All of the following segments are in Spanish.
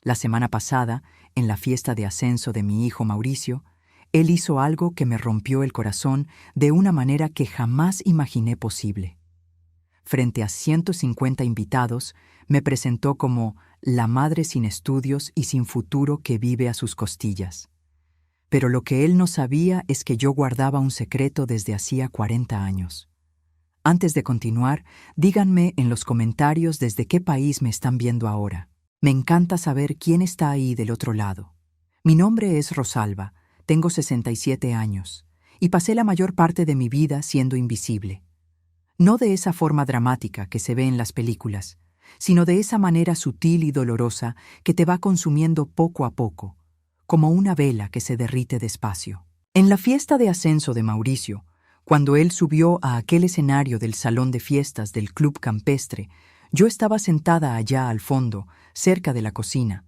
La semana pasada, en la fiesta de ascenso de mi hijo Mauricio, él hizo algo que me rompió el corazón de una manera que jamás imaginé posible. Frente a 150 invitados, me presentó como la madre sin estudios y sin futuro que vive a sus costillas. Pero lo que él no sabía es que yo guardaba un secreto desde hacía 40 años. Antes de continuar, díganme en los comentarios desde qué país me están viendo ahora. Me encanta saber quién está ahí del otro lado. Mi nombre es Rosalba, tengo 67 años, y pasé la mayor parte de mi vida siendo invisible. No de esa forma dramática que se ve en las películas, sino de esa manera sutil y dolorosa que te va consumiendo poco a poco, como una vela que se derrite despacio. En la fiesta de ascenso de Mauricio, cuando él subió a aquel escenario del salón de fiestas del Club Campestre, yo estaba sentada allá al fondo, cerca de la cocina,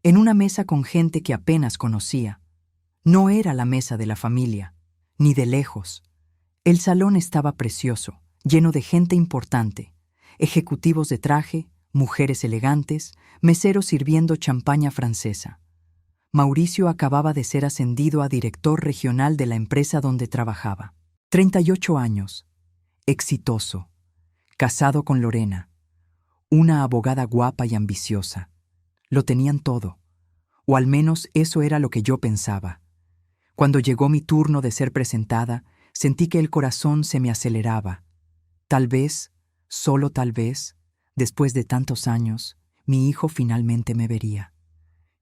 en una mesa con gente que apenas conocía. No era la mesa de la familia, ni de lejos. El salón estaba precioso, lleno de gente importante, ejecutivos de traje, mujeres elegantes, meseros sirviendo champaña francesa. Mauricio acababa de ser ascendido a director regional de la empresa donde trabajaba. 38 años, exitoso, casado con Lorena, una abogada guapa y ambiciosa. Lo tenían todo, o al menos eso era lo que yo pensaba. Cuando llegó mi turno de ser presentada, sentí que el corazón se me aceleraba. Tal vez, solo tal vez, después de tantos años, mi hijo finalmente me vería.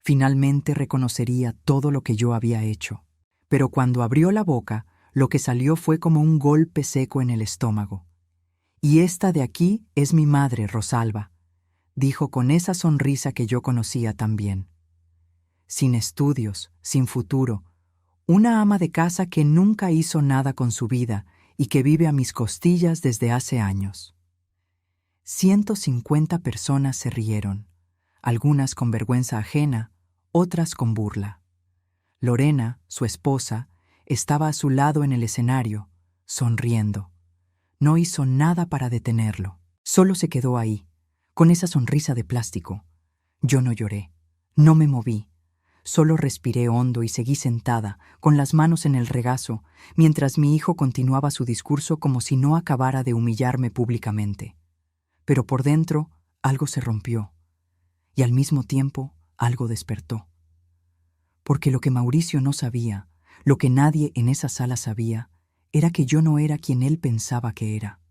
Finalmente reconocería todo lo que yo había hecho. Pero cuando abrió la boca, lo que salió fue como un golpe seco en el estómago. «Y esta de aquí es mi madre, Rosalba», dijo con esa sonrisa que yo conocía tan bien. Sin estudios, sin futuro, una ama de casa que nunca hizo nada con su vida y que vive a mis costillas desde hace años. 150 personas se rieron, algunas con vergüenza ajena, otras con burla. Lorena, su esposa, estaba a su lado en el escenario, sonriendo. No hizo nada para detenerlo. Solo se quedó ahí, con esa sonrisa de plástico. Yo no lloré, no me moví. Solo respiré hondo y seguí sentada, con las manos en el regazo, mientras mi hijo continuaba su discurso como si no acabara de humillarme públicamente. Pero por dentro algo se rompió, y al mismo tiempo algo despertó. Porque lo que Mauricio no sabía, lo que nadie en esa sala sabía, era que yo no era quien él pensaba que era.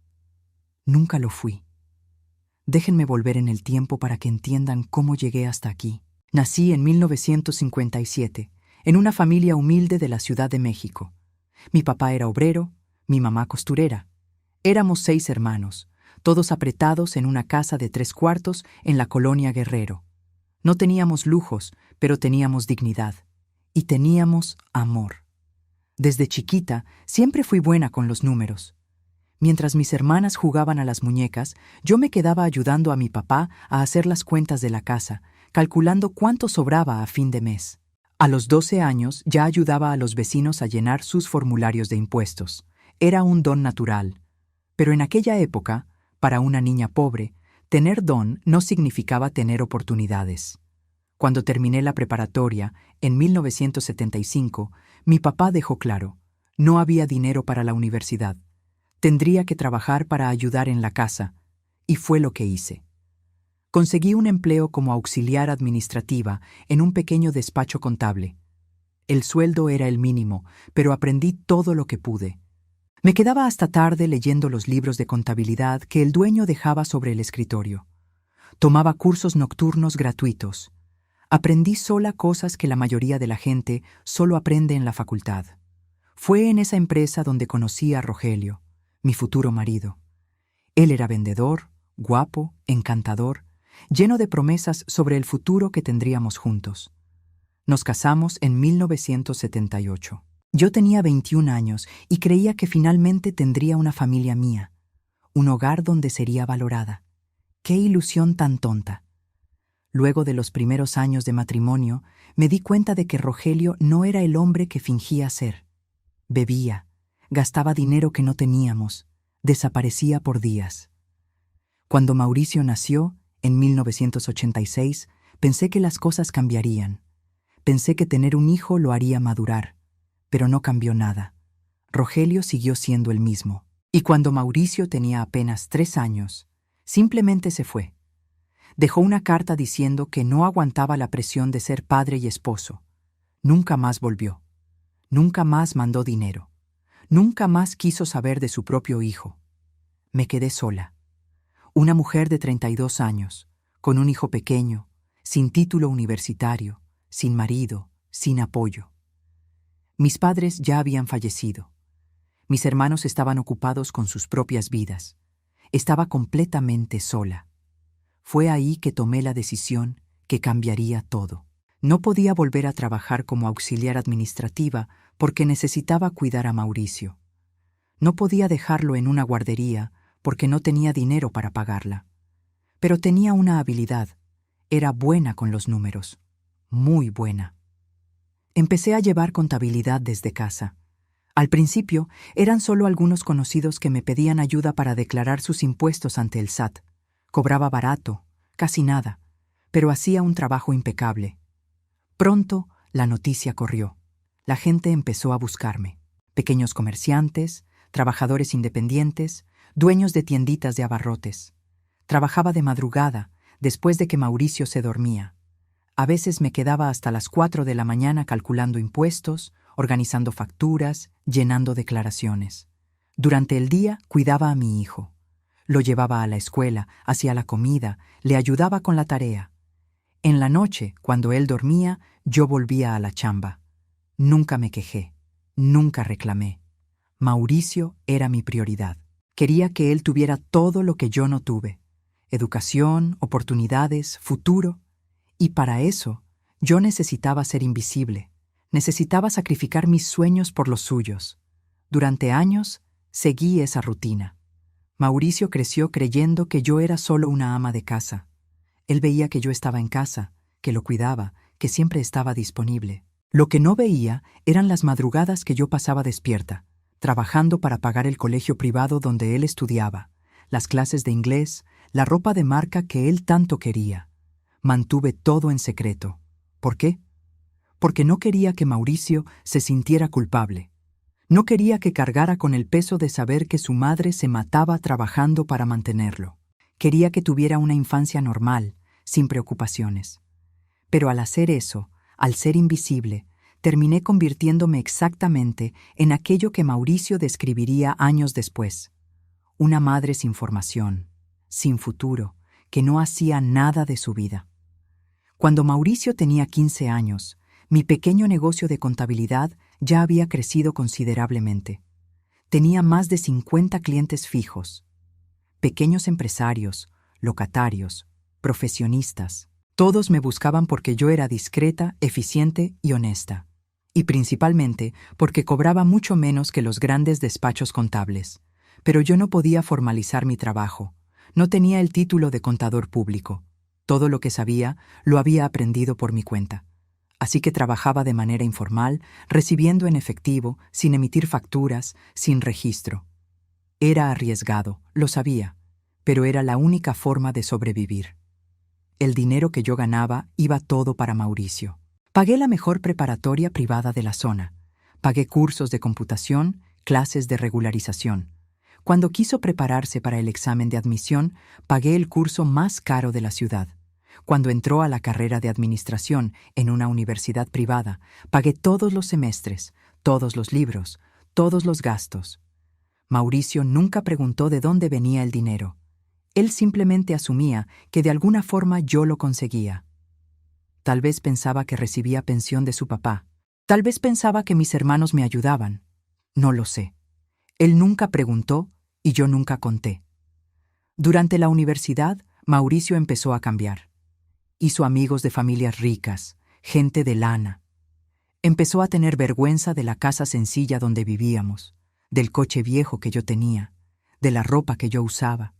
Nunca lo fui. Déjenme volver en el tiempo para que entiendan cómo llegué hasta aquí. Nací en 1957, en una familia humilde de la Ciudad de México. Mi papá era obrero, mi mamá costurera. Éramos 6 hermanos, todos apretados en una casa de 3 cuartos en la colonia Guerrero. No teníamos lujos, pero teníamos dignidad. Y teníamos amor. Desde chiquita siempre fui buena con los números. Mientras mis hermanas jugaban a las muñecas, yo me quedaba ayudando a mi papá a hacer las cuentas de la casa, calculando cuánto sobraba a fin de mes. A los 12 años ya ayudaba a los vecinos a llenar sus formularios de impuestos. Era un don natural. Pero en aquella época, para una niña pobre, tener don no significaba tener oportunidades. Cuando terminé la preparatoria, en 1975, mi papá dejó claro, no había dinero para la universidad. Tendría que trabajar para ayudar en la casa, y fue lo que hice. Conseguí un empleo como auxiliar administrativa en un pequeño despacho contable. El sueldo era el mínimo, pero aprendí todo lo que pude. Me quedaba hasta tarde leyendo los libros de contabilidad que el dueño dejaba sobre el escritorio. Tomaba cursos nocturnos gratuitos. Aprendí sola cosas que la mayoría de la gente solo aprende en la facultad. Fue en esa empresa donde conocí a Rogelio, mi futuro marido. Él era vendedor, guapo, encantador, lleno de promesas sobre el futuro que tendríamos juntos. Nos casamos en 1978. Yo tenía 21 años y creía que finalmente tendría una familia mía, un hogar donde sería valorada. ¡Qué ilusión tan tonta! Luego de los primeros años de matrimonio, me di cuenta de que Rogelio no era el hombre que fingía ser. Bebía, gastaba dinero que no teníamos, desaparecía por días. Cuando Mauricio nació, en 1986, Pensé que las cosas cambiarían. Pensé que tener un hijo lo haría madurar. Pero no cambió nada. Rogelio siguió siendo el mismo. Y cuando Mauricio tenía apenas 3 años, simplemente se fue. Dejó una carta diciendo que no aguantaba la presión de ser padre y esposo. Nunca más volvió. Nunca más mandó dinero. Nunca más quiso saber de su propio hijo. Me quedé sola. Una mujer de 32 años, con un hijo pequeño, sin título universitario, sin marido, sin apoyo. Mis padres ya habían fallecido. Mis hermanos estaban ocupados con sus propias vidas. Estaba completamente sola. Fue ahí que tomé la decisión que cambiaría todo. No podía volver a trabajar como auxiliar administrativa porque necesitaba cuidar a Mauricio. No podía dejarlo en una guardería porque no tenía dinero para pagarla. Pero tenía una habilidad. Era buena con los números. Muy buena. Empecé a llevar contabilidad desde casa. Al principio, eran solo algunos conocidos que me pedían ayuda para declarar sus impuestos ante el SAT. Cobraba barato, casi nada, pero hacía un trabajo impecable. Pronto, la noticia corrió. La gente empezó a buscarme. Pequeños comerciantes, trabajadores independientes, dueños de tienditas de abarrotes. Trabajaba de madrugada, después de que Mauricio se dormía. A veces me quedaba hasta las 4 de la mañana calculando impuestos, organizando facturas, llenando declaraciones. Durante el día cuidaba a mi hijo. Lo llevaba a la escuela, hacía la comida, le ayudaba con la tarea. En la noche, cuando él dormía, yo volvía a la chamba. Nunca me quejé, nunca reclamé. Mauricio era mi prioridad. Quería que él tuviera todo lo que yo no tuve. Educación, oportunidades, futuro. Y para eso, yo necesitaba ser invisible. Necesitaba sacrificar mis sueños por los suyos. Durante años, seguí esa rutina. Mauricio creció creyendo que yo era solo una ama de casa. Él veía que yo estaba en casa, que lo cuidaba, que siempre estaba disponible. Lo que no veía eran las madrugadas que yo pasaba despierta, trabajando para pagar el colegio privado donde él estudiaba, las clases de inglés, la ropa de marca que él tanto quería. Mantuve todo en secreto. ¿Por qué? Porque no quería que Mauricio se sintiera culpable. No quería que cargara con el peso de saber que su madre se mataba trabajando para mantenerlo. Quería que tuviera una infancia normal, sin preocupaciones. Pero al hacer eso, al ser invisible, terminé convirtiéndome exactamente en aquello que Mauricio describiría años después. Una madre sin formación, sin futuro, que no hacía nada de su vida. Cuando Mauricio tenía 15 años, mi pequeño negocio de contabilidad ya había crecido considerablemente. Tenía más de 50 clientes fijos. Pequeños empresarios, locatarios, profesionistas. Todos me buscaban porque yo era discreta, eficiente y honesta. Y principalmente porque cobraba mucho menos que los grandes despachos contables. Pero yo no podía formalizar mi trabajo. No tenía el título de contador público. Todo lo que sabía lo había aprendido por mi cuenta. Así que trabajaba de manera informal, recibiendo en efectivo, sin emitir facturas, sin registro. Era arriesgado, lo sabía, pero era la única forma de sobrevivir. El dinero que yo ganaba iba todo para Mauricio. Pagué la mejor preparatoria privada de la zona. Pagué cursos de computación, clases de regularización. Cuando quiso prepararse para el examen de admisión, pagué el curso más caro de la ciudad. Cuando entró a la carrera de administración en una universidad privada, pagué todos los semestres, todos los libros, todos los gastos. Mauricio nunca preguntó de dónde venía el dinero. Él simplemente asumía que de alguna forma yo lo conseguía. Tal vez pensaba que recibía pensión de su papá. Tal vez pensaba que mis hermanos me ayudaban. No lo sé. Él nunca preguntó y yo nunca conté. Durante la universidad, Mauricio empezó a cambiar. Hizo amigos de familias ricas, gente de lana. Empezó a tener vergüenza de la casa sencilla donde vivíamos, del coche viejo que yo tenía, de la ropa que yo usaba.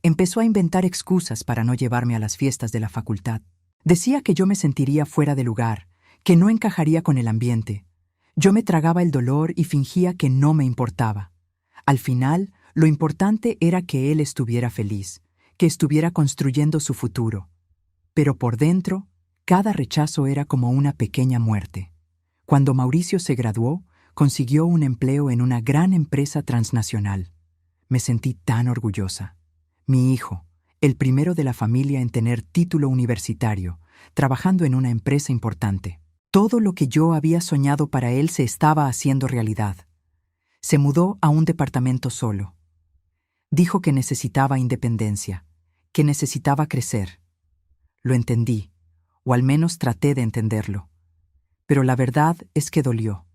Empezó a inventar excusas para no llevarme a las fiestas de la facultad. Decía que yo me sentiría fuera de lugar, que no encajaría con el ambiente. Yo me tragaba el dolor y fingía que no me importaba. Al final, lo importante era que él estuviera feliz, que estuviera construyendo su futuro. Pero por dentro, Cada rechazo era como una pequeña muerte. Cuando Mauricio se graduó, consiguió un empleo en una gran empresa transnacional. Me sentí tan orgullosa. Mi hijo, el primero de la familia en tener título universitario, trabajando en una empresa importante. Todo lo que yo había soñado para él se estaba haciendo realidad. Se mudó a un departamento solo. Dijo que necesitaba independencia, que necesitaba crecer. Lo entendí, o al menos traté de entenderlo. Pero la verdad es que dolió.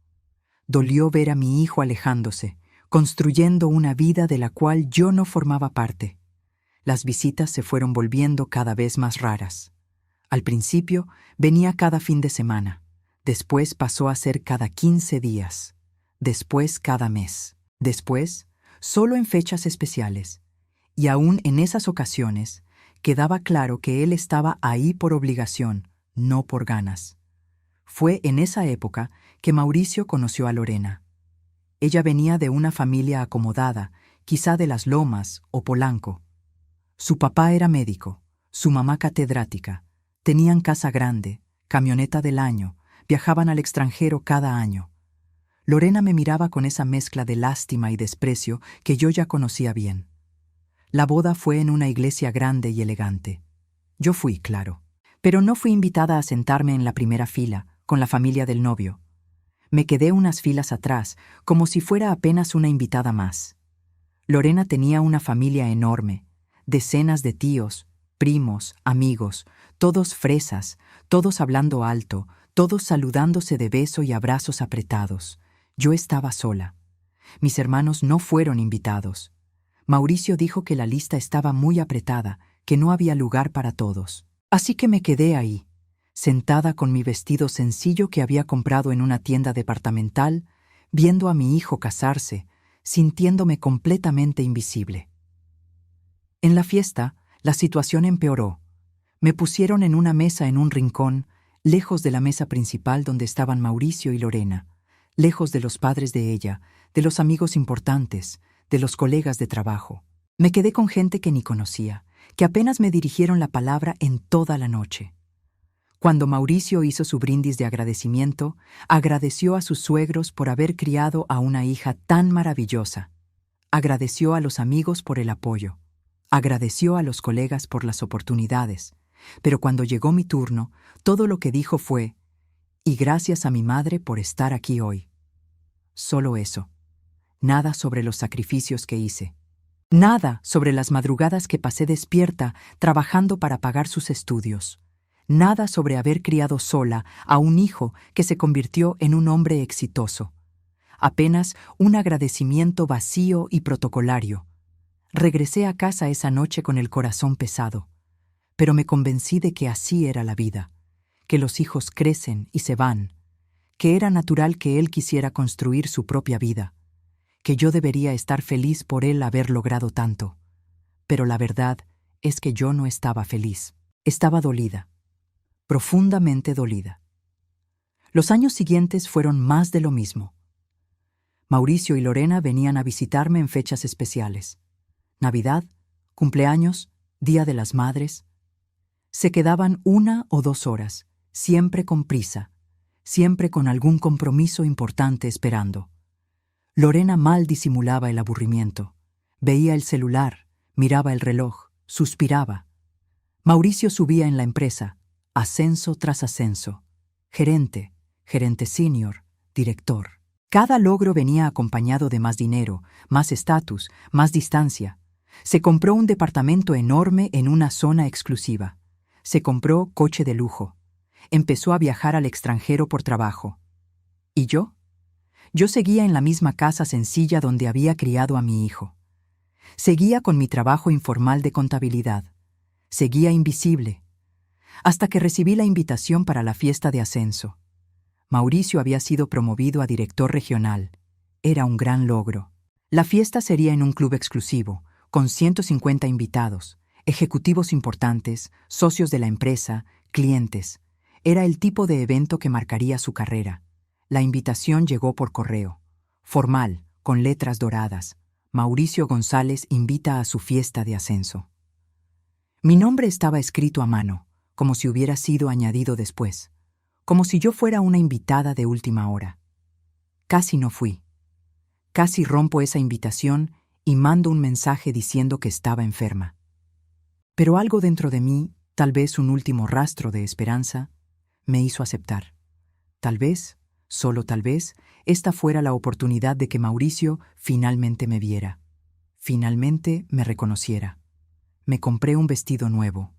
Dolió ver a mi hijo alejándose, construyendo una vida de la cual yo no formaba parte. Las visitas se fueron volviendo cada vez más raras. Al principio venía cada fin de semana, después pasó a ser cada 15 días, después cada mes, después solo en fechas especiales. Y aún en esas ocasiones quedaba claro que él estaba ahí por obligación, no por ganas. Fue en esa época que Mauricio conoció a Lorena. Ella venía de una familia acomodada, quizá de Las Lomas o Polanco. Su papá era médico, su mamá catedrática, tenían casa grande, camioneta del año, viajaban al extranjero cada año. Lorena me miraba con esa mezcla de lástima y desprecio que yo ya conocía bien. La boda fue en una iglesia grande y elegante. Yo fui, claro, pero no fui invitada a sentarme en la primera fila, con la familia del novio. Me quedé unas filas atrás, como si fuera apenas una invitada más. Lorena tenía una familia enorme, decenas de tíos, primos, amigos, todos fresas, todos hablando alto, todos saludándose de beso y abrazos apretados. Yo estaba sola. Mis hermanos no fueron invitados. Mauricio dijo que la lista estaba muy apretada, que no había lugar para todos. Así que me quedé ahí, sentada con mi vestido sencillo que había comprado en una tienda departamental, viendo a mi hijo casarse, sintiéndome completamente invisible. En la fiesta, la situación empeoró. Me pusieron en una mesa en un rincón, lejos de la mesa principal donde estaban Mauricio y Lorena, lejos de los padres de ella, de los amigos importantes, de los colegas de trabajo. Me quedé con gente que ni conocía, que apenas me dirigieron la palabra en toda la noche. Cuando Mauricio hizo su brindis de agradecimiento, agradeció a sus suegros por haber criado a una hija tan maravillosa. Agradeció a los amigos por el apoyo. Agradeció a los colegas por las oportunidades. Pero cuando llegó mi turno, todo lo que dijo fue: "Y gracias a mi madre por estar aquí hoy". Solo eso. Nada sobre los sacrificios que hice. Nada sobre las madrugadas que pasé despierta trabajando para pagar sus estudios. Nada sobre haber criado sola a un hijo que se convirtió en un hombre exitoso. Apenas un agradecimiento vacío y protocolario. Regresé a casa esa noche con el corazón pesado, pero me convencí de que así era la vida, que los hijos crecen y se van, que era natural que él quisiera construir su propia vida, que yo debería estar feliz por él haber logrado tanto. Pero la verdad es que yo no estaba feliz. Estaba dolida, profundamente dolida. Los años siguientes fueron más de lo mismo. Mauricio y Lorena venían a visitarme en fechas especiales. Navidad, cumpleaños, Día de las Madres. Se quedaban 1 o 2 horas, siempre con prisa, siempre con algún compromiso importante esperando. Lorena mal disimulaba el aburrimiento. Veía el celular, miraba el reloj, suspiraba. Mauricio subía en la empresa, ascenso tras ascenso. Gerente, gerente senior, director. Cada logro venía acompañado de más dinero, más estatus, más distancia. Se compró un departamento enorme en una zona exclusiva. Se compró coche de lujo. Empezó a viajar al extranjero por trabajo. ¿Y yo? Yo seguía en la misma casa sencilla donde había criado a mi hijo. Seguía con mi trabajo informal de contabilidad. Seguía invisible. Hasta que recibí la invitación para la fiesta de ascenso. Mauricio había sido promovido a director regional. Era un gran logro. La fiesta sería en un club exclusivo, con 150 invitados, ejecutivos importantes, socios de la empresa, clientes. Era el tipo de evento que marcaría su carrera. La invitación llegó por correo. Formal, con letras doradas. Mauricio González invita a su fiesta de ascenso. Mi nombre estaba escrito a mano, como si hubiera sido añadido después, como si yo fuera una invitada de última hora. Casi no fui. Casi rompo esa invitación y mando un mensaje diciendo que estaba enferma. Pero algo dentro de mí, tal vez un último rastro de esperanza, me hizo aceptar. Tal vez, solo tal vez, esta fuera la oportunidad de que Mauricio finalmente me viera, finalmente me reconociera. Me compré un vestido nuevo.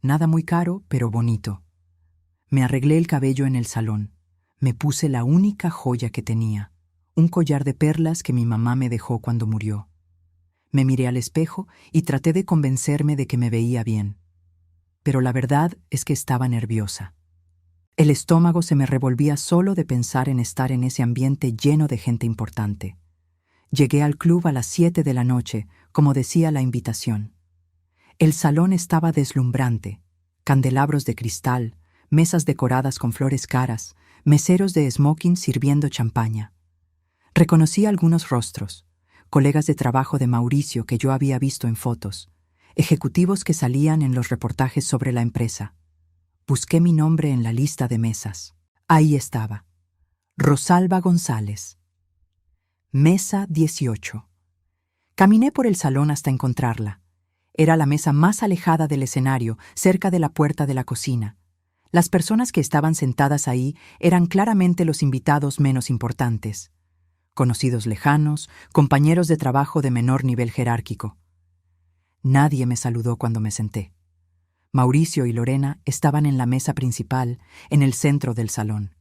Nada muy caro, pero bonito. Me arreglé el cabello en el salón. Me puse la única joya que tenía, un collar de perlas que mi mamá me dejó cuando murió. Me miré al espejo y traté de convencerme de que me veía bien. Pero la verdad es que estaba nerviosa. El estómago se me revolvía solo de pensar en estar en ese ambiente lleno de gente importante. Llegué al club a las 7 de la noche, como decía la invitación. El salón estaba deslumbrante. Candelabros de cristal, mesas decoradas con flores caras, meseros de smoking sirviendo champaña. Reconocí algunos rostros, colegas de trabajo de Mauricio que yo había visto en fotos, ejecutivos que salían en los reportajes sobre la empresa. Busqué mi nombre en la lista de mesas. Ahí estaba. Rosalba González. Mesa 18. Caminé por el salón hasta encontrarla. Era la mesa más alejada del escenario, cerca de la puerta de la cocina. Las personas que estaban sentadas ahí eran claramente los invitados menos importantes. Conocidos lejanos, compañeros de trabajo de menor nivel jerárquico. Nadie me saludó cuando me senté. Mauricio y Lorena estaban en la mesa principal, en el centro del salón.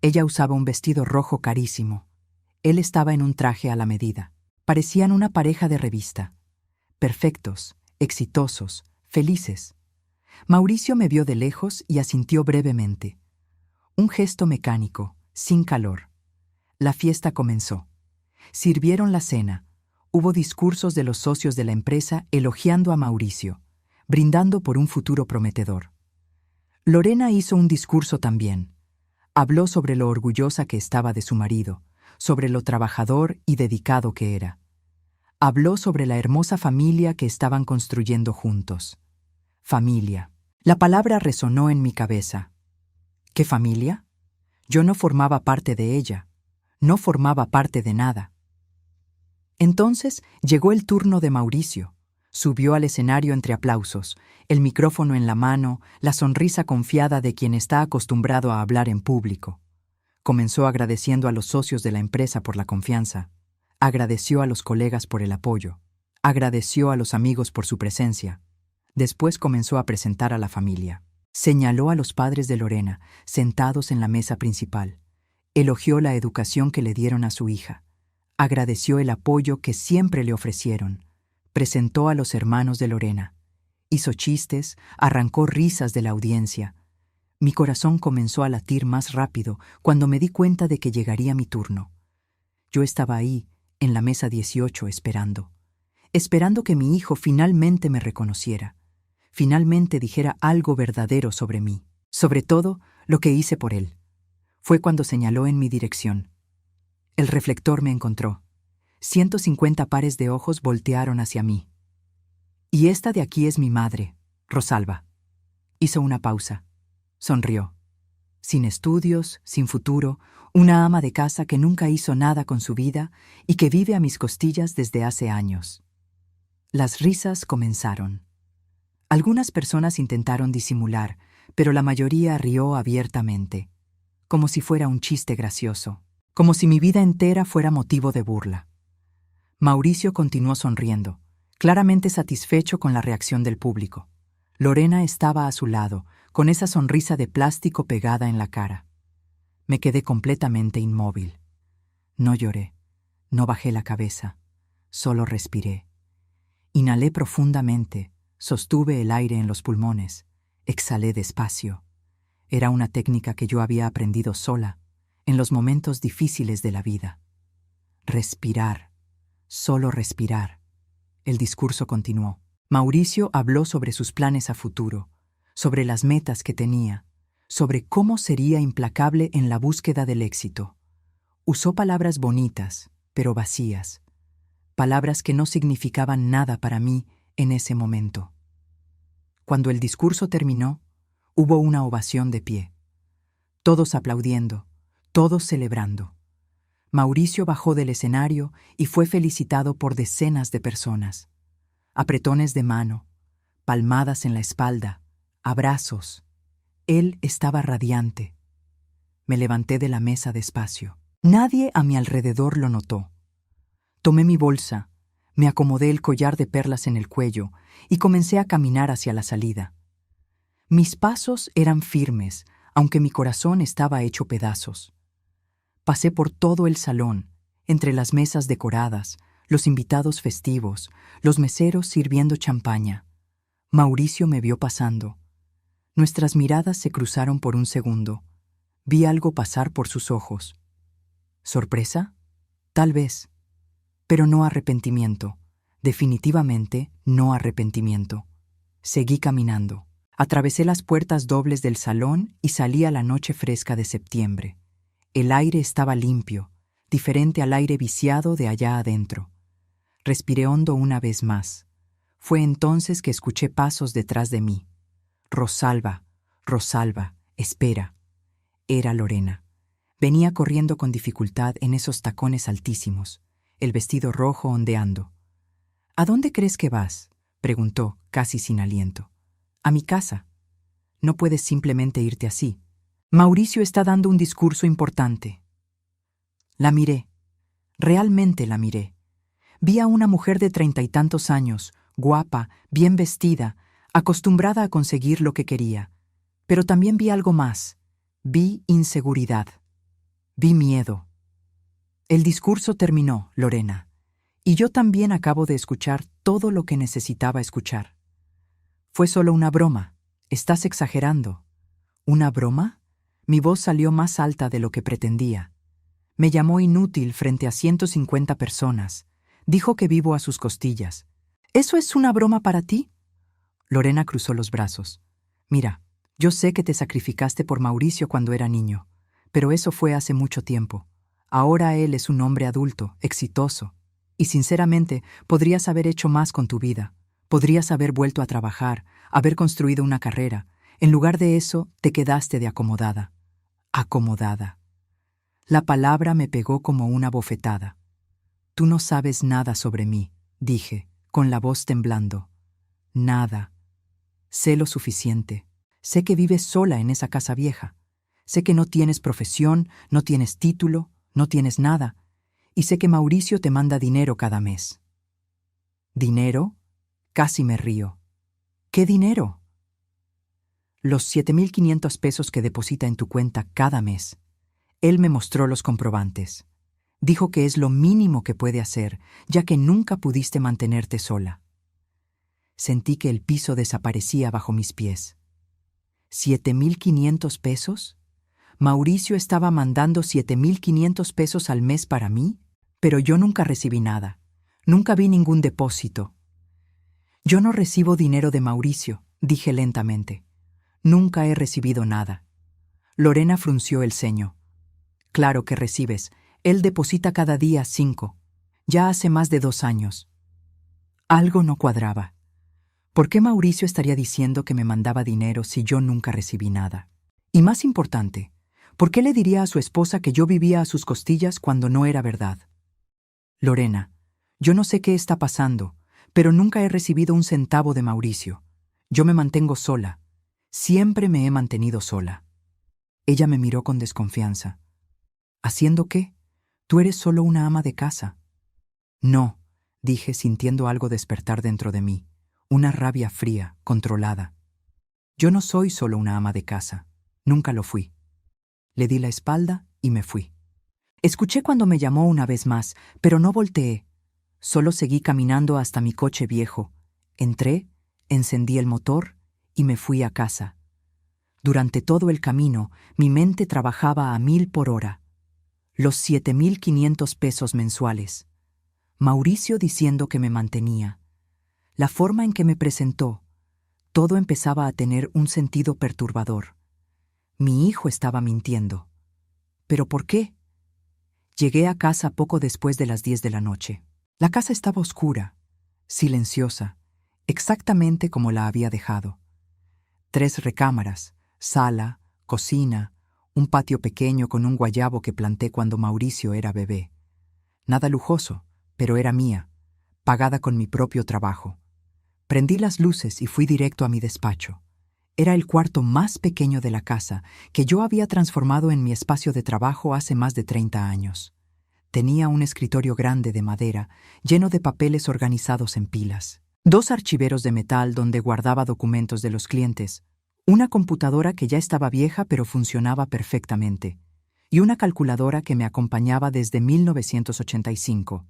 Ella usaba un vestido rojo carísimo. Él estaba en un traje a la medida. Parecían una pareja de revista. Perfectos, exitosos, felices. Mauricio me vio de lejos y asintió brevemente. Un gesto mecánico, sin calor. La fiesta comenzó. Sirvieron la cena. Hubo discursos de los socios de la empresa elogiando a Mauricio, brindando por un futuro prometedor. Lorena hizo un discurso también. Habló sobre lo orgullosa que estaba de su marido, sobre lo trabajador y dedicado que era. Habló sobre la hermosa familia que estaban construyendo juntos. Familia. La palabra resonó en mi cabeza. ¿Qué familia? Yo no formaba parte de ella. No formaba parte de nada. Entonces llegó el turno de Mauricio. Subió al escenario entre aplausos, el micrófono en la mano, la sonrisa confiada de quien está acostumbrado a hablar en público. Comenzó agradeciendo a los socios de la empresa por la confianza. Agradeció a los colegas por el apoyo. Agradeció a los amigos por su presencia. Después comenzó a presentar a la familia. Señaló a los padres de Lorena, sentados en la mesa principal. Elogió la educación que le dieron a su hija. Agradeció el apoyo que siempre le ofrecieron. Presentó a los hermanos de Lorena. Hizo chistes, arrancó risas de la audiencia. Mi corazón comenzó a latir más rápido cuando me di cuenta de que llegaría mi turno. Yo estaba ahí, en la mesa 18, esperando que mi hijo finalmente me reconociera, finalmente dijera algo verdadero sobre mí, sobre todo lo que hice por él. Fue cuando señaló en mi dirección. El reflector me encontró. 150 pares de ojos voltearon hacia mí. Y esta de aquí es mi madre, Rosalba. Hizo una pausa. Sonrió. Sin estudios, sin futuro, una ama de casa que nunca hizo nada con su vida y que vive a mis costillas desde hace años. Las risas comenzaron. Algunas personas intentaron disimular, pero la mayoría rió abiertamente, como si fuera un chiste gracioso, como si mi vida entera fuera motivo de burla. Mauricio continuó sonriendo, claramente satisfecho con la reacción del público. Lorena estaba a su lado, con esa sonrisa de plástico pegada en la cara. Me quedé completamente inmóvil. No lloré, no bajé la cabeza, solo respiré. Inhalé profundamente, sostuve el aire en los pulmones, exhalé despacio. Era una técnica que yo había aprendido sola, en los momentos difíciles de la vida. Respirar, solo respirar. El discurso continuó. Mauricio habló sobre sus planes a futuro, sobre las metas que tenía, sobre cómo sería implacable en la búsqueda del éxito. Usó palabras bonitas, pero vacías. Palabras que no significaban nada para mí en ese momento. Cuando el discurso terminó, Hubo una ovación de pie. Todos aplaudiendo, todos celebrando. Mauricio bajó del escenario y fue felicitado por decenas de personas. Apretones de mano, palmadas en la espalda, abrazos. Él estaba radiante. Me levanté de la mesa despacio. Nadie a mi alrededor lo notó. Tomé mi bolsa, me acomodé el collar de perlas en el cuello y comencé a caminar hacia la salida. Mis pasos eran firmes, aunque mi corazón estaba hecho pedazos. Pasé por todo el salón, entre las mesas decoradas, los invitados festivos, los meseros sirviendo champaña. Mauricio me vio pasando. Nuestras miradas se cruzaron por un segundo. Vi algo pasar por sus ojos. ¿Sorpresa? Tal vez. Pero no arrepentimiento. Definitivamente no arrepentimiento. Seguí caminando. Atravesé las puertas dobles del salón y salí a la noche fresca de septiembre. El aire estaba limpio, diferente al aire viciado de allá adentro. Respiré hondo una vez más. Fue entonces que escuché pasos detrás de mí. Rosalba, Rosalba, espera. Era Lorena. Venía corriendo con dificultad en esos tacones altísimos, el vestido rojo ondeando. ¿A dónde crees que vas?, preguntó, casi sin aliento. A mi casa. No puedes simplemente irte así. Mauricio está dando un discurso importante. La miré. Realmente la miré. Vi a una mujer de 30 y tantos años, guapa, bien vestida, acostumbrada a conseguir lo que quería. Pero también vi algo más. Vi inseguridad. Vi miedo. El discurso terminó, Lorena, y yo también acabo de escuchar todo lo que necesitaba escuchar. Fue solo una broma. Estás exagerando. ¿Una broma? Mi voz salió más alta de lo que pretendía. Me llamó inútil frente a 150 personas. Dijo que vivo a sus costillas. ¿Eso es una broma para ti? Lorena cruzó los brazos. Mira, yo sé que te sacrificaste por Mauricio cuando era niño, pero eso fue hace mucho tiempo. Ahora él es un hombre adulto, exitoso. Y sinceramente, podrías haber hecho más con tu vida. Podrías haber vuelto a trabajar, haber construido una carrera. En lugar de eso, te quedaste de acomodada. Acomodada. La palabra me pegó como una bofetada. Tú no sabes nada sobre mí, dije, con la voz temblando. Nada. Sé lo suficiente. Sé que vives sola en esa casa vieja. Sé que no tienes profesión, no tienes título, no tienes nada. Y sé que Mauricio te manda dinero cada mes. ¿Dinero? Casi me río. ¿Qué dinero? Los 7.500 pesos que deposita en tu cuenta cada mes. Él me mostró los comprobantes. Dijo que es lo mínimo que puede hacer, ya que nunca pudiste mantenerte sola. Sentí que el piso desaparecía bajo mis pies. ¿7.500 pesos? ¿Mauricio estaba mandando 7.500 pesos al mes para mí? Pero yo nunca recibí nada. Nunca vi ningún depósito. Yo no recibo dinero de Mauricio, dije lentamente. Nunca he recibido nada. Lorena frunció el ceño. Claro que recibes. Él deposita cada día 5. Ya hace más de 2 años. Algo no cuadraba. ¿Por qué Mauricio estaría diciendo que me mandaba dinero si yo nunca recibí nada? Y más importante, ¿por qué le diría a su esposa que yo vivía a sus costillas cuando no era verdad? Lorena, yo no sé qué está pasando, pero nunca he recibido un centavo de Mauricio. Yo me mantengo sola. Siempre me he mantenido sola. Ella me miró con desconfianza. ¿Haciendo qué? Tú eres solo una ama de casa. No, dije sintiendo algo despertar dentro de mí, una rabia fría, controlada. Yo no soy solo una ama de casa. Nunca lo fui. Le di la espalda y me fui. Escuché cuando me llamó una vez más, pero no volteé. Solo seguí caminando hasta mi coche viejo. Entré, encendí el motor y me fui a casa. Durante todo el camino, mi mente trabajaba a 1000 por hora. Los 7.500 pesos mensuales. Mauricio diciendo que me mantenía. La forma en que me presentó. Todo empezaba a tener un sentido perturbador. Mi hijo estaba mintiendo. ¿Pero por qué? Llegué a casa poco después de las 10 de la noche. La casa estaba oscura, silenciosa, exactamente como la había dejado. 3 recámaras, sala, cocina, un patio pequeño con un guayabo que planté cuando Mauricio era bebé. Nada lujoso, pero era mía, pagada con mi propio trabajo. Prendí las luces y fui directo a mi despacho. Era el cuarto más pequeño de la casa, que yo había transformado en mi espacio de trabajo hace más de 30 años. Tenía un escritorio grande de madera, lleno de papeles organizados en pilas. 2 archiveros de metal donde guardaba documentos de los clientes, una computadora que ya estaba vieja pero funcionaba perfectamente, y una calculadora que me acompañaba desde 1985.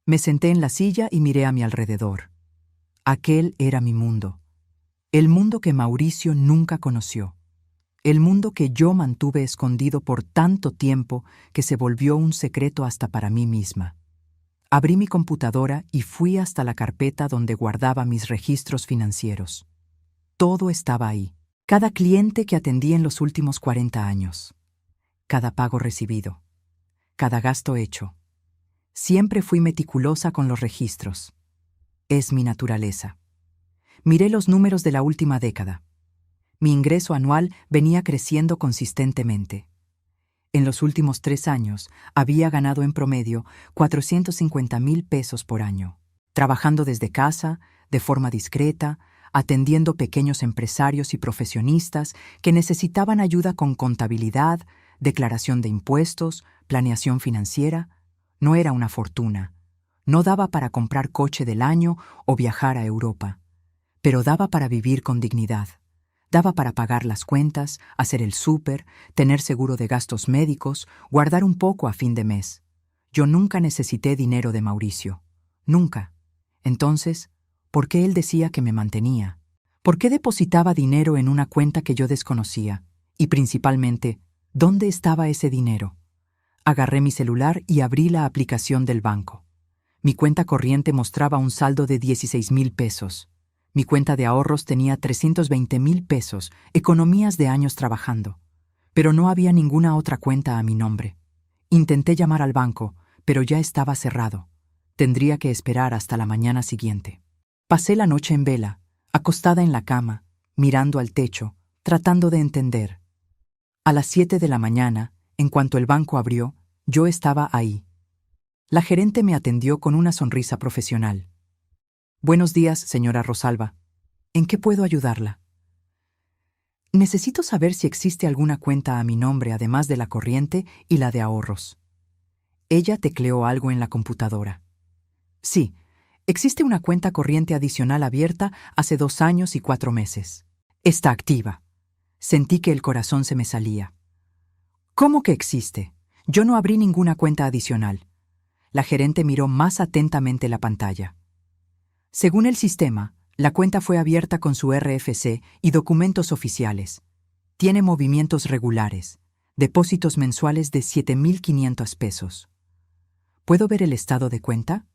Me senté en la silla y miré a mi alrededor. Aquel era mi mundo. El mundo que Mauricio nunca conoció. El mundo que yo mantuve escondido por tanto tiempo que se volvió un secreto hasta para mí misma. Abrí mi computadora y fui hasta la carpeta donde guardaba mis registros financieros. Todo estaba ahí. Cada cliente que atendí en los últimos 40 años. Cada pago recibido. Cada gasto hecho. Siempre fui meticulosa con los registros. Es mi naturaleza. Miré los números de la última década. Mi ingreso anual venía creciendo consistentemente. En los últimos 3 años había ganado en promedio 450,000 pesos por año, trabajando desde casa, de forma discreta, atendiendo pequeños empresarios y profesionistas que necesitaban ayuda con contabilidad, declaración de impuestos, planeación financiera. No era una fortuna. No daba para comprar coche del año o viajar a Europa. Pero daba para vivir con dignidad. Daba para pagar las cuentas, hacer el súper, tener seguro de gastos médicos, guardar un poco a fin de mes. Yo nunca necesité dinero de Mauricio. Nunca. Entonces, ¿por qué él decía que me mantenía? ¿Por qué depositaba dinero en una cuenta que yo desconocía? Y principalmente, ¿dónde estaba ese dinero? Agarré mi celular y abrí la aplicación del banco. Mi cuenta corriente mostraba un saldo de 16,000 pesos. Mi cuenta de ahorros tenía 320,000 pesos, economías de años trabajando. Pero no había ninguna otra cuenta a mi nombre. Intenté llamar al banco, pero ya estaba cerrado. Tendría que esperar hasta la mañana siguiente. Pasé la noche en vela, acostada en la cama, mirando al techo, tratando de entender. A las 7 de la mañana, en cuanto el banco abrió, yo estaba ahí. La gerente me atendió con una sonrisa profesional. Buenos días, señora Rosalba. ¿En qué puedo ayudarla? Necesito saber si existe alguna cuenta a mi nombre además de la corriente y la de ahorros. Ella tecleó algo en la computadora. Sí, existe una cuenta corriente adicional abierta hace 2 años y 4 meses. Está activa. Sentí que el corazón se me salía. ¿Cómo que existe? Yo no abrí ninguna cuenta adicional. La gerente miró más atentamente la pantalla. Según el sistema, la cuenta fue abierta con su RFC y documentos oficiales. Tiene movimientos regulares, depósitos mensuales de 7,500 pesos. ¿Puedo ver el estado de cuenta?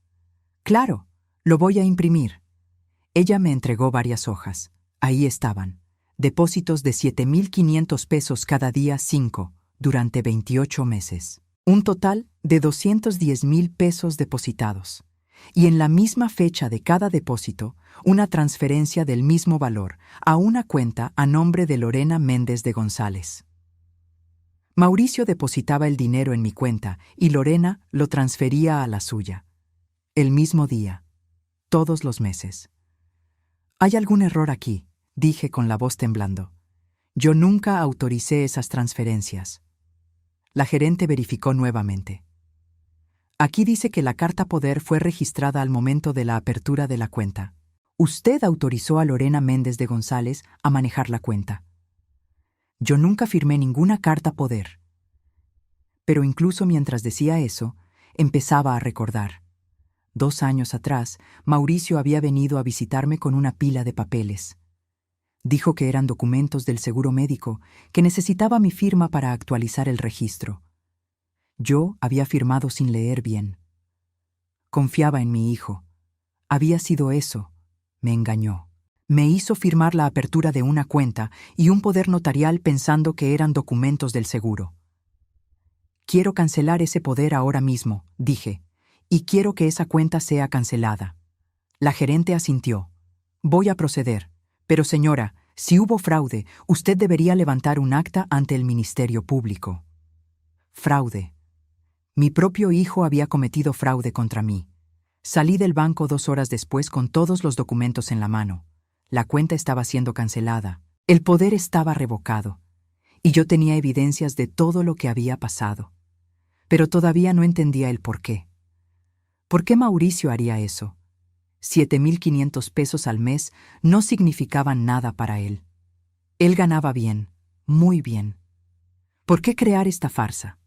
Claro, lo voy a imprimir. Ella me entregó varias hojas. Ahí estaban. Depósitos de 7,500 pesos cada día 5, durante 28 meses. Un total de 210,000 pesos depositados. Y en la misma fecha de cada depósito, una transferencia del mismo valor a una cuenta a nombre de Lorena Méndez de González. Mauricio depositaba el dinero en mi cuenta y Lorena lo transfería a la suya. El mismo día, todos los meses. «¿Hay algún error aquí?», dije con la voz temblando. «Yo nunca autoricé esas transferencias». La gerente verificó nuevamente. Aquí dice que la carta poder fue registrada al momento de la apertura de la cuenta. Usted autorizó a Lorena Méndez de González a manejar la cuenta. Yo nunca firmé ninguna carta poder. Pero incluso mientras decía eso, empezaba a recordar. 2 años atrás, Mauricio había venido a visitarme con una pila de papeles. Dijo que eran documentos del seguro médico, que necesitaba mi firma para actualizar el registro. Yo había firmado sin leer bien. Confiaba en mi hijo. Había sido eso. Me engañó. Me hizo firmar la apertura de una cuenta y un poder notarial pensando que eran documentos del seguro. Quiero cancelar ese poder ahora mismo, dije, y quiero que esa cuenta sea cancelada. La gerente asintió. Voy a proceder. Pero señora, Si hubo fraude, usted debería levantar un acta ante el Ministerio Público. Fraude. Mi propio hijo había cometido fraude contra mí. Salí del banco 2 horas después con todos los documentos en la mano. La cuenta estaba siendo cancelada. El poder estaba revocado. Y yo tenía evidencias de todo lo que había pasado. Pero todavía no entendía el por qué. ¿Por qué Mauricio haría eso? 7,500 pesos al mes no significaban nada para él. Él ganaba bien, muy bien. ¿Por qué crear esta farsa?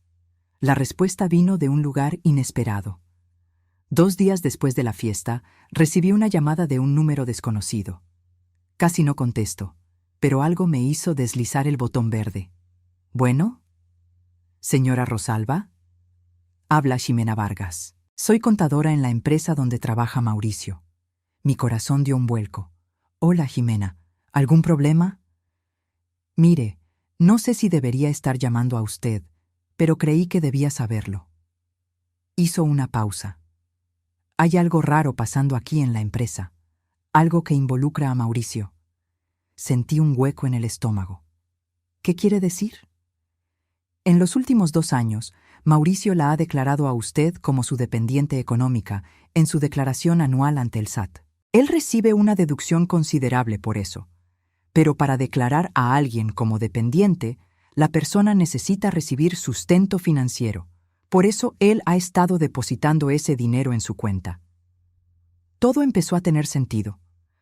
La respuesta vino de un lugar inesperado. 2 días después de la fiesta, recibí una llamada de un número desconocido. Casi no contesto, pero algo me hizo deslizar el botón verde. ¿Bueno? ¿Señora Rosalba? Habla Ximena Vargas. Soy contadora en la empresa donde trabaja Mauricio. Mi corazón dio un vuelco. Hola, Ximena. ¿Algún problema? Mire, no sé si debería estar llamando a usted, pero creí que debía saberlo. Hizo una pausa. Hay algo raro pasando aquí en la empresa. Algo que involucra a Mauricio. Sentí un hueco en el estómago. ¿Qué quiere decir? En los últimos 2 años, Mauricio la ha declarado a usted como su dependiente económica en su declaración anual ante el SAT. Él recibe una deducción considerable por eso. Pero para declarar a alguien como dependiente, la persona necesita recibir sustento financiero. Por eso él ha estado depositando ese dinero en su cuenta. Todo empezó a tener sentido.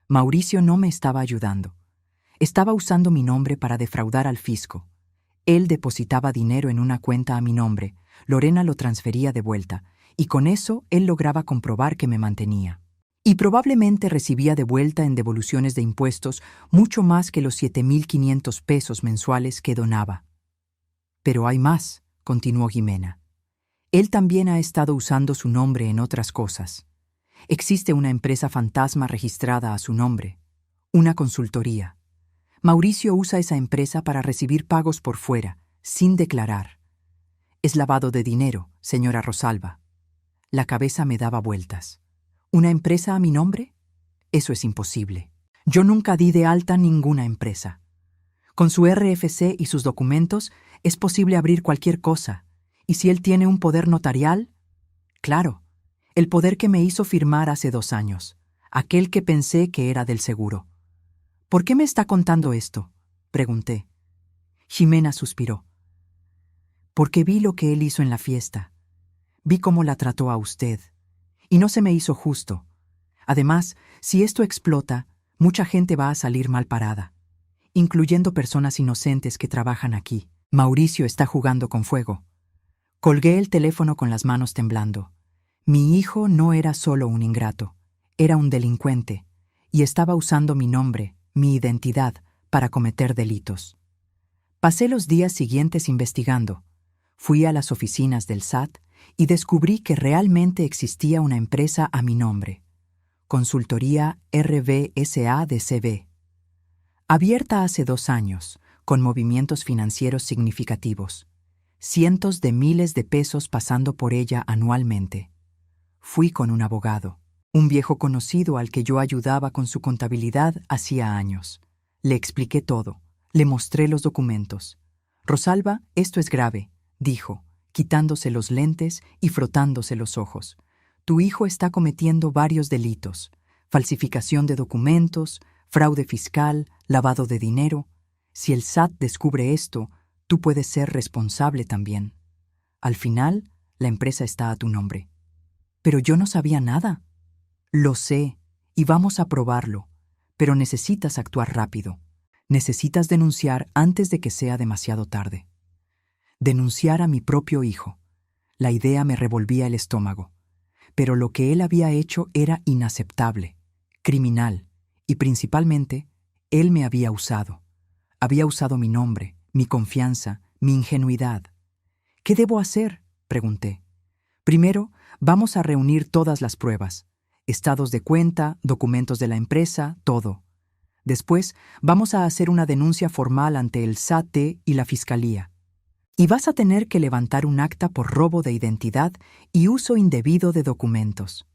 Mauricio no me estaba ayudando. Estaba usando mi nombre para defraudar al fisco. Él depositaba dinero en una cuenta a mi nombre, Lorena lo transfería de vuelta, y con eso él lograba comprobar que me mantenía. Y probablemente recibía de vuelta en devoluciones de impuestos mucho más que los 7,500 pesos mensuales que donaba. Pero hay más, continuó Ximena. Él también ha estado usando su nombre en otras cosas. Existe una empresa fantasma registrada a su nombre, una consultoría. Mauricio usa esa empresa para recibir pagos por fuera, sin declarar. Es lavado de dinero, señora Rosalba. La cabeza me daba vueltas. ¿Una empresa a mi nombre? Eso es imposible. Yo nunca di de alta ninguna empresa. Con su RFC y sus documentos es posible abrir cualquier cosa. ¿Y si él tiene un poder notarial? Claro, el poder que me hizo firmar hace 2 años, aquel que pensé que era del seguro. ¿Por qué me está contando esto?, pregunté. Ximena suspiró. Porque vi lo que él hizo en la fiesta. Vi cómo la trató a usted. Y no se me hizo justo. Además, si esto explota, mucha gente va a salir mal parada, incluyendo personas inocentes que trabajan aquí. Mauricio está jugando con fuego. Colgué el teléfono con las manos temblando. Mi hijo no era solo un ingrato, era un delincuente, y estaba usando mi nombre, mi identidad, para cometer delitos. Pasé los días siguientes investigando. Fui a las oficinas del SAT y descubrí que realmente existía una empresa a mi nombre, Consultoría RBSA de CB. Abierta hace 2 años, con movimientos financieros significativos. Cientos de miles de pesos pasando por ella anualmente. Fui con un abogado, un viejo conocido al que yo ayudaba con su contabilidad hacía años. Le expliqué todo, le mostré los documentos. Rosalba, esto es grave, dijo, quitándose los lentes y frotándose los ojos. Tu hijo está cometiendo varios delitos: falsificación de documentos, fraude fiscal, lavado de dinero. Si el SAT descubre esto, tú puedes ser responsable también. Al final, la empresa está a tu nombre. Pero yo no sabía nada. Lo sé, y vamos a probarlo, pero necesitas actuar rápido. Necesitas denunciar antes de que sea demasiado tarde. Denunciar a mi propio hijo. La idea me revolvía el estómago. Pero lo que él había hecho era inaceptable, criminal, y principalmente, él me había usado. Había usado mi nombre, mi confianza, mi ingenuidad. ¿Qué debo hacer?, pregunté. Primero, vamos a reunir todas las pruebas. Estados de cuenta, documentos de la empresa, todo. Después, vamos a hacer una denuncia formal ante el SAT y la Fiscalía. Y vas a tener que levantar un acta por robo de identidad y uso indebido de documentos.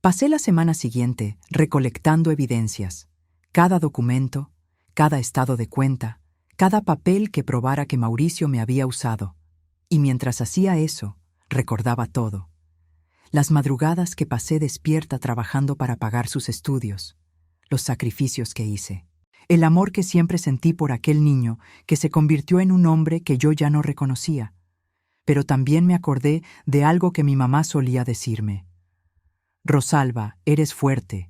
Pasé la semana siguiente recolectando evidencias. Cada documento, cada estado de cuenta, cada papel que probara que Mauricio me había usado. Y mientras hacía eso, recordaba todo. Las madrugadas que pasé despierta trabajando para pagar sus estudios, los sacrificios que hice, el amor que siempre sentí por aquel niño que se convirtió en un hombre que yo ya no reconocía. Pero también me acordé de algo que mi mamá solía decirme. Rosalba, eres fuerte,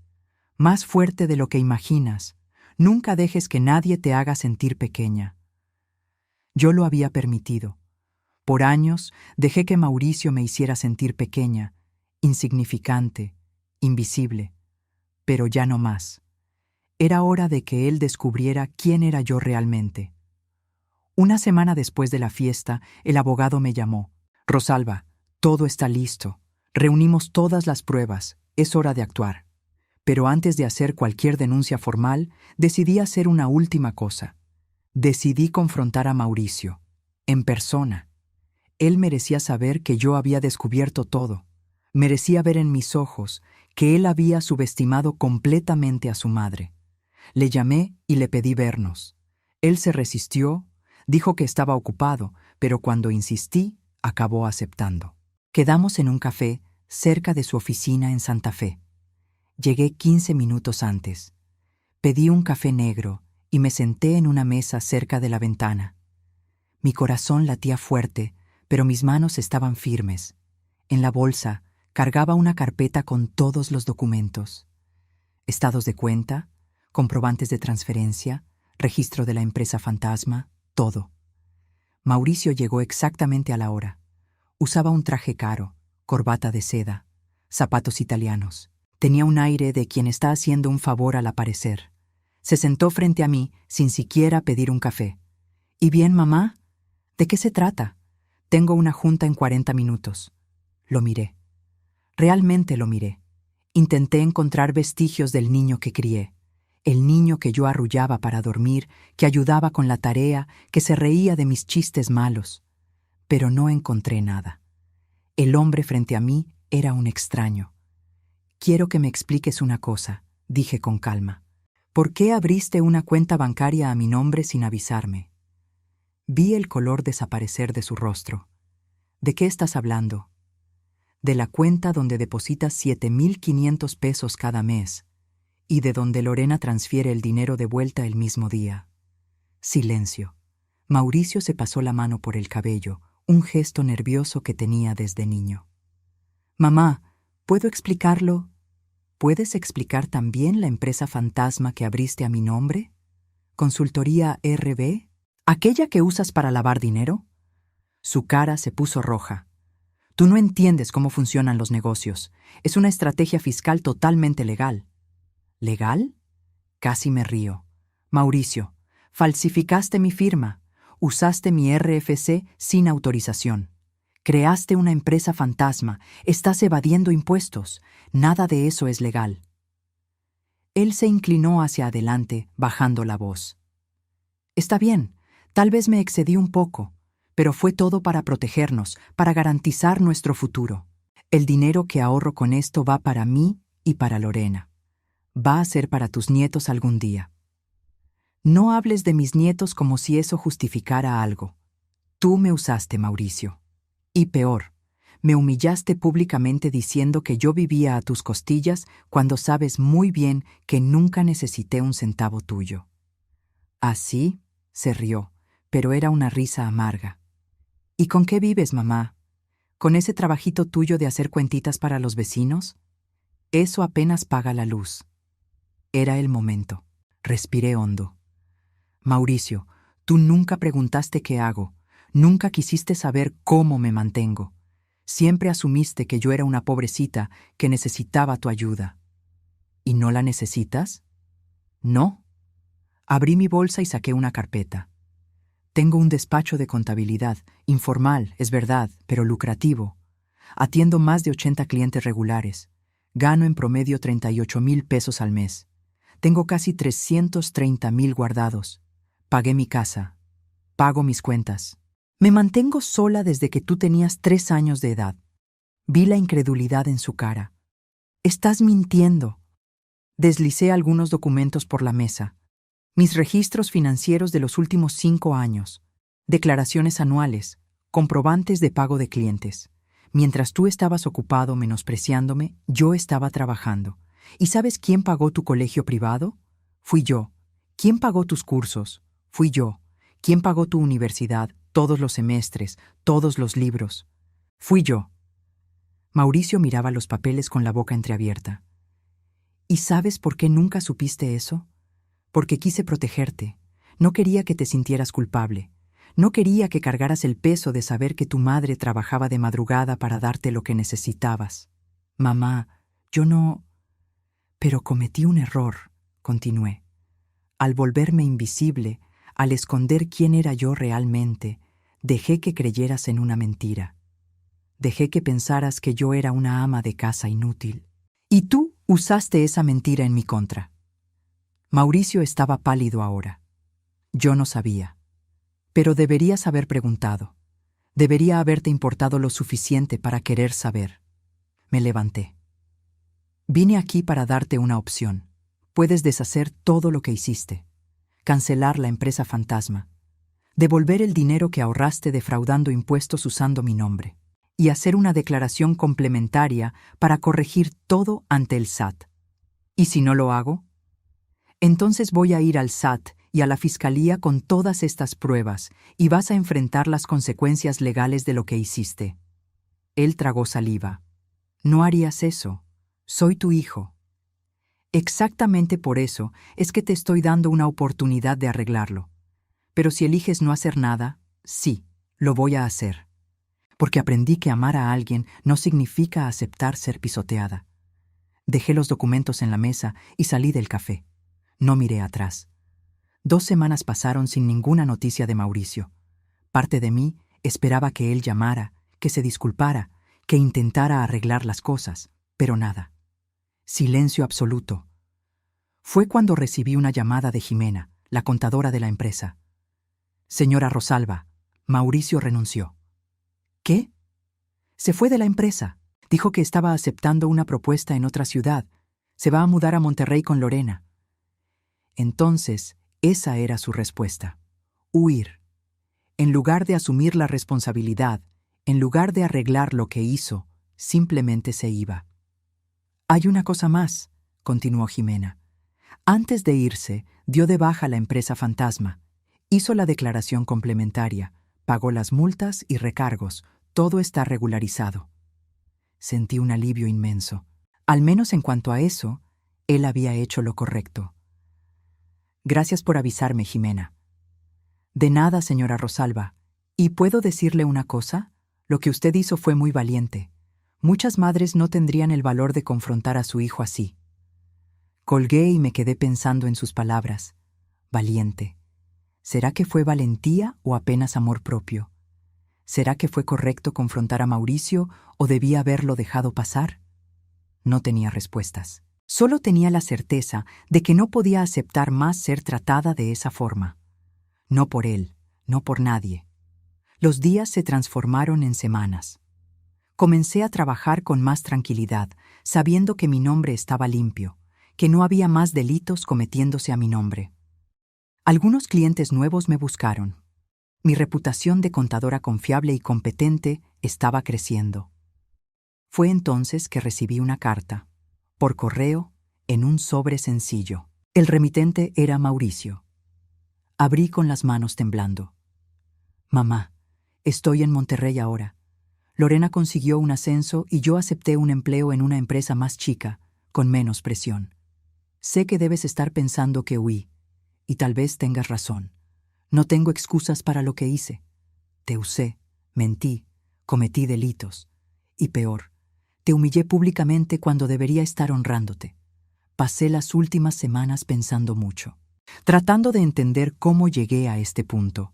más fuerte de lo que imaginas. Nunca dejes que nadie te haga sentir pequeña. Yo lo había permitido. Por años dejé que Mauricio me hiciera sentir pequeña, insignificante, invisible. Pero ya no más. Era hora de que él descubriera quién era yo realmente. Una semana después de la fiesta, el abogado me llamó. Rosalba, todo está listo. Reunimos todas las pruebas. Es hora de actuar. Pero antes de hacer cualquier denuncia formal, decidí hacer una última cosa. Decidí confrontar a Mauricio, en persona. Él merecía saber que yo había descubierto todo. Merecía ver en mis ojos que él había subestimado completamente a su madre. Le llamé y le pedí vernos. Él se resistió, dijo que estaba ocupado, pero cuando insistí, acabó aceptando. Quedamos en un café cerca de su oficina en Santa Fe. Llegué 15 minutos antes. Pedí un café negro y me senté en una mesa cerca de la ventana. Mi corazón latía fuerte, pero mis manos estaban firmes. En la bolsa cargaba una carpeta con todos los documentos. Estados de cuenta, comprobantes de transferencia, registro de la empresa fantasma, todo. Mauricio llegó exactamente a la hora. Usaba un traje caro, corbata de seda, zapatos italianos. Tenía un aire de quien está haciendo un favor al aparecer. Se sentó frente a mí sin siquiera pedir un café. «¿Y bien, mamá? ¿De qué se trata? Tengo una junta en 40 minutos». Lo miré. Realmente lo miré. Intenté encontrar vestigios del niño que crié. El niño que yo arrullaba para dormir, que ayudaba con la tarea, que se reía de mis chistes malos. Pero no encontré nada. El hombre frente a mí era un extraño. «Quiero que me expliques una cosa», dije con calma. «¿Por qué abriste una cuenta bancaria a mi nombre sin avisarme?» Vi el color desaparecer de su rostro. «¿De qué estás hablando?» «De la cuenta donde depositas 7,500 pesos cada mes y de donde Lorena transfiere el dinero de vuelta el mismo día». Silencio. Mauricio se pasó la mano por el cabello, un gesto nervioso que tenía desde niño. «Mamá, ¿puedo explicarlo? ¿Puedes explicar también la empresa fantasma que abriste a mi nombre? ¿Consultoría RB? ¿Aquella que usas para lavar dinero?» Su cara se puso roja. «Tú no entiendes cómo funcionan los negocios. Es una estrategia fiscal totalmente legal». ¿Legal? Casi me río. «Mauricio, falsificaste mi firma. Usaste mi RFC sin autorización. Creaste una empresa fantasma. Estás evadiendo impuestos. Nada de eso es legal». Él se inclinó hacia adelante, bajando la voz. «Está bien, tal vez me excedí un poco, pero fue todo para protegernos, para garantizar nuestro futuro. El dinero que ahorro con esto va para mí y para Lorena. Va a ser para tus nietos algún día. No hables de mis nietos como si eso justificara algo. Tú me usaste, Mauricio. Y peor, me humillaste públicamente diciendo que yo vivía a tus costillas cuando sabes muy bien que nunca necesité un centavo tuyo». Así se rió, pero era una risa amarga. «¿Y con qué vives, mamá? ¿Con ese trabajito tuyo de hacer cuentitas para los vecinos? Eso apenas paga la luz». Era el momento. Respiré hondo. «Mauricio, tú nunca preguntaste qué hago. Nunca quisiste saber cómo me mantengo. Siempre asumiste que yo era una pobrecita que necesitaba tu ayuda». «¿Y no la necesitas?» «No». Abrí mi bolsa y saqué una carpeta. «Tengo un despacho de contabilidad, informal, es verdad, pero lucrativo. Atiendo más de 80 clientes regulares. Gano en promedio 38,000 pesos al mes. Tengo casi 330,000 guardados. Pagué mi casa. Pago mis cuentas. Me mantengo sola desde que tú tenías 3 años de edad». Vi la incredulidad en su cara. «Estás mintiendo». Deslicé algunos documentos por la mesa. Mis registros financieros de los últimos 5 años, declaraciones anuales, comprobantes de pago de clientes. Mientras tú estabas ocupado menospreciándome, yo estaba trabajando. ¿Y sabes quién pagó tu colegio privado? Fui yo. ¿Quién pagó tus cursos? Fui yo. ¿Quién pagó tu universidad, todos los semestres, todos los libros? Fui yo. Mauricio miraba los papeles con la boca entreabierta. ¿Y sabes por qué nunca supiste eso? Porque quise protegerte. No quería que te sintieras culpable. No quería que cargaras el peso de saber que tu madre trabajaba de madrugada para darte lo que necesitabas. Mamá, yo no... Pero cometí un error, continué. Al volverme invisible, al esconder quién era yo realmente, dejé que creyeras en una mentira. Dejé que pensaras que yo era una ama de casa inútil. Y tú usaste esa mentira en mi contra. Mauricio estaba pálido ahora. Yo no sabía. Pero deberías haber preguntado. Debería haberte importado lo suficiente para querer saber. Me levanté. Vine aquí para darte una opción. Puedes deshacer todo lo que hiciste. Cancelar la empresa fantasma. Devolver el dinero que ahorraste defraudando impuestos usando mi nombre. Y hacer una declaración complementaria para corregir todo ante el SAT. ¿Y si no lo hago? Entonces voy a ir al SAT y a la Fiscalía con todas estas pruebas y vas a enfrentar las consecuencias legales de lo que hiciste. Él tragó saliva. No harías eso. Soy tu hijo. Exactamente por eso es que te estoy dando una oportunidad de arreglarlo. Pero si eliges no hacer nada, sí, lo voy a hacer. Porque aprendí que amar a alguien no significa aceptar ser pisoteada. Dejé los documentos en la mesa y salí del café. No miré atrás. 2 semanas pasaron sin ninguna noticia de Mauricio. Parte de mí esperaba que él llamara, que se disculpara, que intentara arreglar las cosas, pero nada. Silencio absoluto. Fue cuando recibí una llamada de Jimena, la contadora de la empresa. Señora Rosalba, Mauricio renunció. ¿Qué? Se fue de la empresa. Dijo que estaba aceptando una propuesta en otra ciudad. Se va a mudar a Monterrey con Lorena. Entonces, esa era su respuesta. Huir. En lugar de asumir la responsabilidad, en lugar de arreglar lo que hizo, simplemente se iba. Hay una cosa más, continuó Jimena. Antes de irse, dio de baja la empresa fantasma. Hizo la declaración complementaria, pagó las multas y recargos. Todo está regularizado. Sentí un alivio inmenso. Al menos en cuanto a eso, él había hecho lo correcto. Gracias por avisarme, Jimena. De nada, señora Rosalba. ¿Y puedo decirle una cosa? Lo que usted hizo fue muy valiente. Muchas madres no tendrían el valor de confrontar a su hijo así. Colgué y me quedé pensando en sus palabras. Valiente. ¿Será que fue valentía o apenas amor propio? ¿Será que fue correcto confrontar a Mauricio o debía haberlo dejado pasar? No tenía respuestas. Solo tenía la certeza de que no podía aceptar más ser tratada de esa forma. No por él, no por nadie. Los días se transformaron en semanas. Comencé a trabajar con más tranquilidad, sabiendo que mi nombre estaba limpio, que no había más delitos cometiéndose a mi nombre. Algunos clientes nuevos me buscaron. Mi reputación de contadora confiable y competente estaba creciendo. Fue entonces que recibí una carta, por correo, en un sobre sencillo. El remitente era Mauricio. Abrí con las manos temblando. Mamá, estoy en Monterrey ahora. Lorena consiguió un ascenso y yo acepté un empleo en una empresa más chica, con menos presión. Sé que debes estar pensando que huí, y tal vez tengas razón. No tengo excusas para lo que hice. Te usé, mentí, cometí delitos. Y peor, te humillé públicamente cuando debería estar honrándote. Pasé las últimas semanas pensando mucho, tratando de entender cómo llegué a este punto.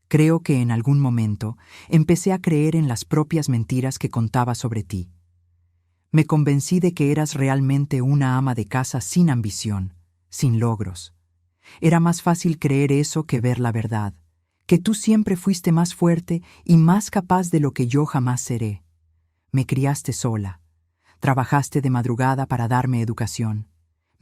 Creo que en algún momento empecé a creer en las propias mentiras que contaba sobre ti. Me convencí de que eras realmente una ama de casa sin ambición, sin logros. Era más fácil creer eso que ver la verdad, que tú siempre fuiste más fuerte y más capaz de lo que yo jamás seré. Me criaste sola. Trabajaste de madrugada para darme educación.